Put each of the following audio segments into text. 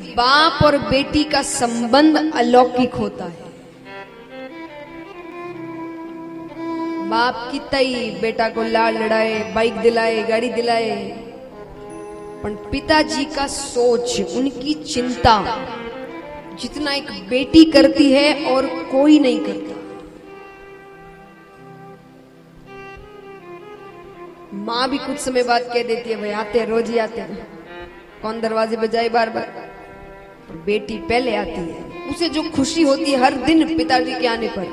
बाप और बेटी का संबंध अलौकिक होता है। बाप की तई बेटा को लाड़ लड़ाए, बाइक दिलाए, गाड़ी दिलाए, पर पिताजी का सोच, उनकी चिंता जितना एक बेटी करती है और कोई नहीं करता। माँ भी कुछ समय बाद कह देती है, भाई आते हैं, रोज ही आते हैं, कौन दरवाजे बजाए बार बार। बेटी पहले आती है, उसे जो खुशी होती है हर दिन पिताजी के आने पर,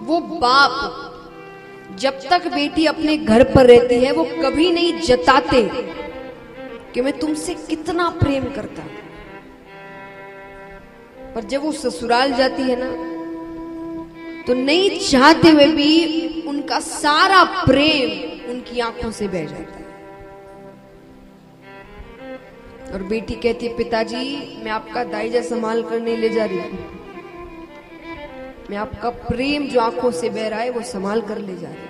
वो बाप जब तक बेटी अपने घर पर रहती है वो कभी नहीं जताते कि मैं तुमसे कितना प्रेम करता हूं। पर जब वो ससुराल जाती है ना, तो नहीं चाहते हुए भी उनका सारा प्रेम उनकी आंखों से बह जाता है। और बेटी कहती है, पिताजी मैं आपका दाइजा संभाल कर नहीं ले जा रही हूं, मैं आपका प्रेम जो आंखों से बह रहा है वो संभाल कर ले जा रही हूं।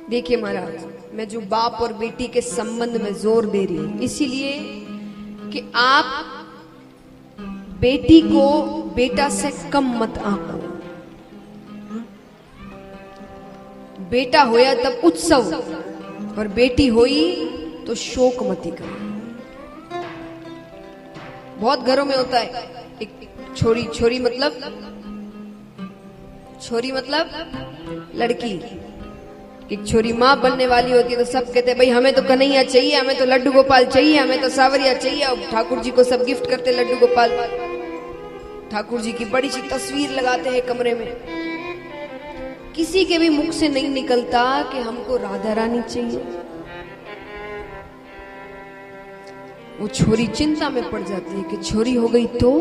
देखिए महाराज, मैं जो बाप और बेटी के संबंध में जोर दे रही हूं इसीलिए कि आप बेटी को बेटा से कम मत आंको। बेटा होया तब उत्सव और बेटी हुई तो शोक मती करो। बहुत घरों में होता है, एक छोरी मतलब लड़की, एक छोरी माँ बनने वाली होती है तो सब कहते हैं, भाई हमें तो कन्हैया चाहिए, हमें तो लड्डू गोपाल चाहिए, हमें तो सावरिया चाहिए। और ठाकुर जी को सब गिफ्ट करते लड्डू गोपाल, ठाकुर जी की बड़ी सी तस्वीर लगाते हैं कमरे में। किसी के भी मुख से नहीं निकलता कि हमको राधा रानी चाहिए। वो छोरी चिंता में पड़ जाती है कि छोरी हो गई तो,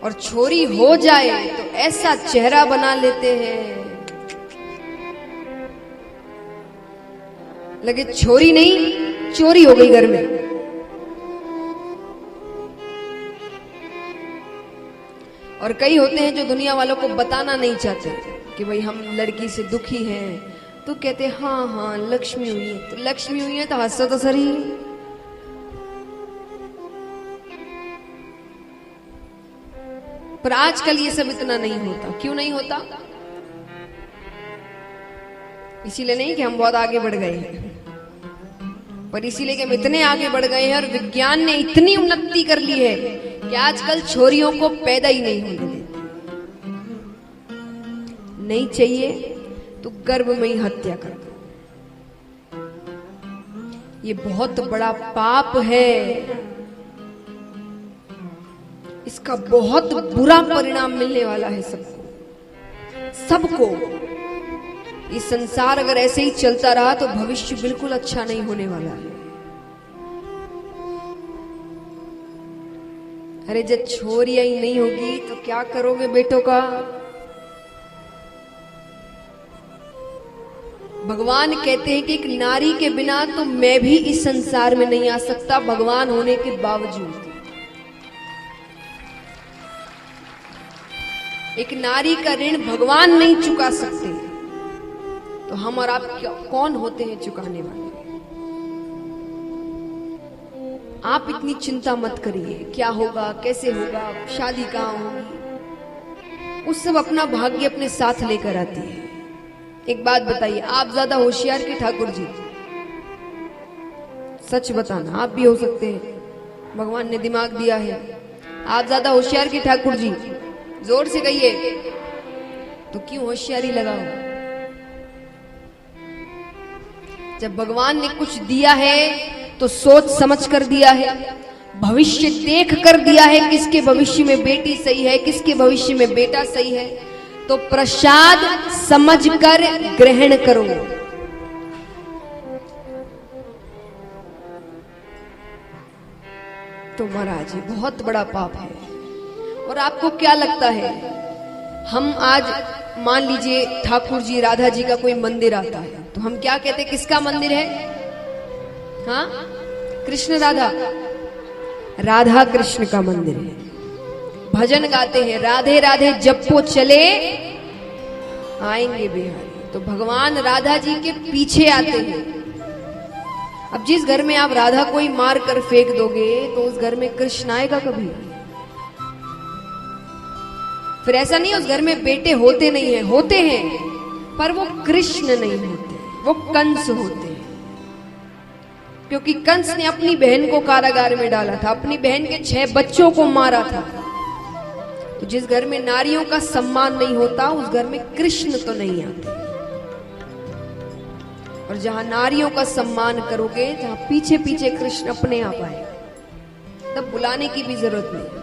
और छोरी हो जाए तो ऐसा चेहरा बना लेते हैं लगे छोरी नहीं चोरी हो गई घर में। और कई होते हैं जो दुनिया वालों को बताना नहीं चाहते कि भाई हम लड़की से दुखी हैं, तो कहते हैं हाँ हाँ लक्ष्मी हुई है, तो लक्ष्मी हुई है तो हंसो तो सही। पर आजकल ये सब इतना नहीं होता। क्यों नहीं होता? इसीलिए नहीं कि हम बहुत आगे बढ़ गए हैं, पर इसीलिए कि हम इतने आगे बढ़ गए हैं और विज्ञान ने इतनी उन्नति कर ली है कि आजकल छोरियों को पैदा ही नहीं होने देते। नहीं चाहिए तो गर्भ में ही हत्या कर दो। ये बहुत बड़ा पाप है, इसका बहुत बुरा परिणाम मिलने वाला है सबको। ये संसार अगर ऐसे ही चलता रहा तो भविष्य बिल्कुल अच्छा नहीं होने वाला है। अरे जब छोरियां ही नहीं होगी तो क्या करोगे बेटों का? भगवान कहते हैं कि एक नारी के बिना तो मैं भी इस संसार में नहीं आ सकता, भगवान होने के बावजूद। एक नारी का ऋण भगवान नहीं चुका सकते, तो हम और आप कौन होते हैं चुकाने वाले? आप इतनी चिंता मत करिए, क्या होगा, कैसे होगा, शादी कहाँ होगी, उस सब अपना भाग्य अपने साथ लेकर आती है। एक बात बताइए, आप ज्यादा होशियार कि ठाकुर जी? सच बताना, आप भी हो सकते हैं, भगवान ने दिमाग दिया है। आप ज्यादा होशियार कि ठाकुर जी? जोर से कहिए। तो क्यों होशियारी लगाओ? जब भगवान ने कुछ दिया है तो सोच समझ कर दिया है, भविष्य देख कर दिया है, किसके भविष्य में बेटी सही है, किसके भविष्य में बेटा सही है, तो प्रसाद समझकर ग्रहण करो। तो महाराज ये बहुत बड़ा पाप है। और आपको क्या लगता है, हम आज मान लीजिए ठाकुर जी राधा जी का कोई मंदिर आता है तो हम क्या कहते हैं, किसका मंदिर है? हाँ, कृष्ण राधा कृष्ण का मंदिर है। भजन गाते हैं, राधे राधे जपो चले आएंगे बिहारी। तो भगवान राधा जी के पीछे आते हैं। अब जिस घर में आप राधा को ही मार कर फेंक दोगे तो उस घर में कृष्ण आएगा कभी? फिर ऐसा नहीं उस घर में बेटे होते नहीं है, होते हैं, पर वो कृष्ण नहीं होते, वो कंस होते हैं। क्योंकि कंस ने अपनी बहन को कारागार में डाला था, अपनी बहन के 6 बच्चों को मारा था। तो जिस घर में नारियों का सम्मान नहीं होता उस घर में कृष्ण तो नहीं आते। और जहां नारियों का सम्मान करोगे, जहां पीछे पीछे कृष्ण अपने आप आएगा, तब बुलाने की भी जरूरत नहीं।